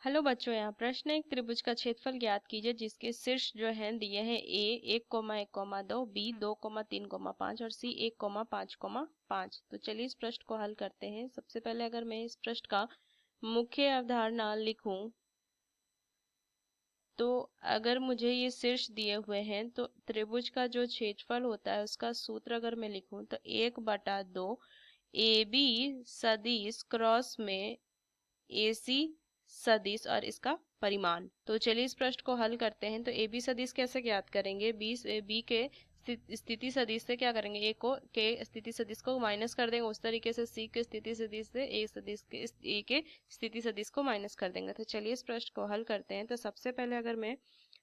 Hello बच्चों, यहाँ प्रश्न है। एक त्रिभुज का क्षेत्रफल ज्ञात कीजिए जिसके शीर्ष जो हैं दिए हैं ए 1,1,2, बी 2,3,5 और सी 1,5,5। तो चलिए इस प्रश्न को हल करते हैं। सबसे पहले अगर मैं इस प्रश्न का मुख्य अवधारणा लिखूं तो अगर मुझे ये शीर्ष दिए हुए हैं तो त्रिभुज का जो क्षेत्रफल होता है उसका सूत्र अगर मैं लिखूं तो 1/2 ए बी सदिश क्रॉस में AC सदिश और इसका परिमाण। तो चलिए इस प्रश्न को हल करते हैं। तो AB सदिश कैसे ज्ञात करेंगे? बी के स्थिति सदिश से क्या करेंगे? ए को के स्थिति सदिश को माइनस कर देंगे, उस तरीके से सी के स्थिति सदिश से ए सदिश के ए के स्थिति सदिश को माइनस कर देंगे। तो चलिए इस प्रश्न को हल करते हैं। तो सबसे पहले अगर मैं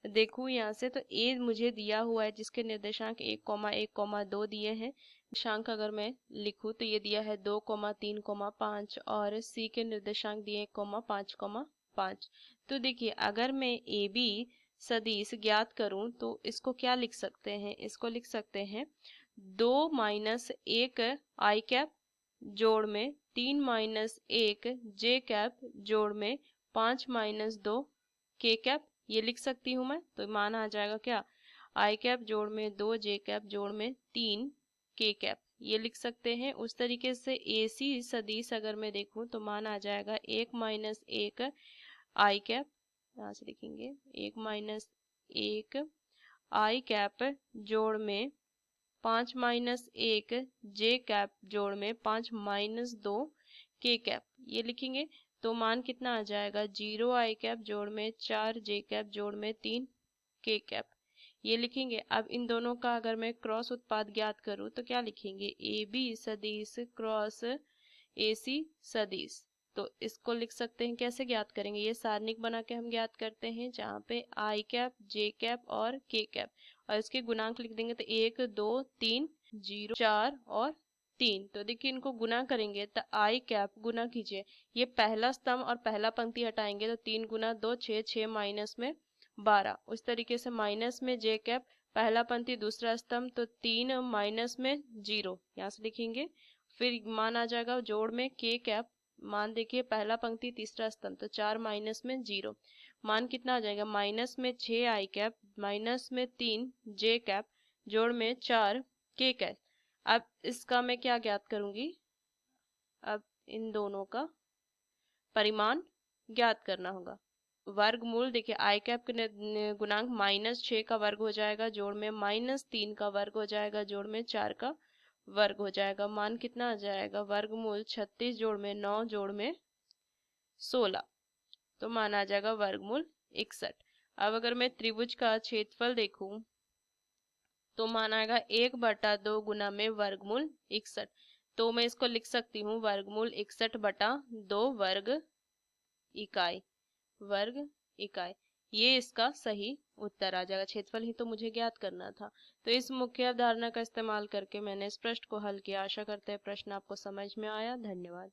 देखूं यहाँ से तो ए मुझे दिया हुआ है जिसके निर्देशांक 1,1,2 दिए हैं। निर्देशांक अगर मैं लिखूं तो ये दिया है 2,3,5 और सी के निर्देशांक दिए 1,5,5। तो देखिए अगर मैं ए बी सदिश ज्ञात करूं तो इसको क्या लिख सकते हैं? इसको लिख सकते हैं 2 माइनस 1 आई कैप जोड़ में 3 माइनस 1 जे कैप जोड़ में 5 माइनस 2 के कैप। ये लिख सकती हूँ मैं। तो मान आ जाएगा क्या? आई कैप जोड़ में 2 जे कैप जोड़ में 3 के कैप। ये लिख सकते हैं। उस तरीके से AC सदिश अगर मैं देखूं तो मान आ जाएगा 1 माइनस 1 आई कैप, यहाँ से लिखेंगे 1 माइनस 1 आई कैप जोड़ में 5 माइनस 1 जे कैप जोड़ में 5 माइनस 2 के कैप। ये लिखेंगे तो मान कितना आ जाएगा? 0 आई कैप जोड़ में 4 जे कैप जोड़ में 3 के कैप। ये लिखेंगे। अब इन दोनों का अगर मैं क्रॉस उत्पाद ज्ञात करूं तो क्या लिखेंगे? ए बी सदिश क्रॉस AC सदिश। तो इसको लिख सकते हैं। कैसे ज्ञात करेंगे? ये सारणिक बना के हम ज्ञात करते हैं जहाँ पे आई कैप जे कैप और के कैप और इसके गुणांक लिख देंगे। तो 1 2 3 0 4 और 3। तो देखिए इनको गुना करेंगे तो आई कैप गुना कीजिए, ये पहला स्तंभ और पहला पंक्ति हटाएंगे तो 3 गुना 2 6, 6 माइनस में 12। उस तरीके से माइनस में जे कैप पहला पंक्ति दूसरा स्तंभ तो 3 माइनस में 0, यहाँ से लिखेंगे। फिर मान आ जाएगा जोड़ में के कैप, मान देखिए पहला पंक्ति तीसरा स्तंभ तो 4 माइनस में 0। मान कितना आ जाएगा? माइनस में 6 आई कैप माइनस में 3 जे कैप जोड़ में 4 के कैप। अब इसका मैं क्या ज्ञात करूंगी? अब इन दोनों का परिमाण ज्ञात करना होगा। वर्गमूल देखिए आई कैप के गुणांक -6 का वर्ग हो जाएगा जोड़ में -3 का वर्ग हो जाएगा जोड़ में 4 का वर्ग हो जाएगा। मान कितना आ जाएगा? वर्गमूल 36 जोड़ में 9 जोड़ में 16। तो मान आ जाएगा वर्गमूल 61। अब अगर मैं त्रिभुज का क्षेत्रफल देखूं तो मान आएगा 1/2 गुना में वर्गमूल 61। तो मैं इसको लिख सकती हूँ वर्गमूल 61/2 वर्ग इकाई। ये इसका सही उत्तर आ जाएगा। क्षेत्रफल ही तो मुझे ज्ञात करना था। तो इस मुख्य अवधारणा का इस्तेमाल करके मैंने इस प्रश्न को हल किया। आशा करते हैं प्रश्न आपको समझ में आया। धन्यवाद।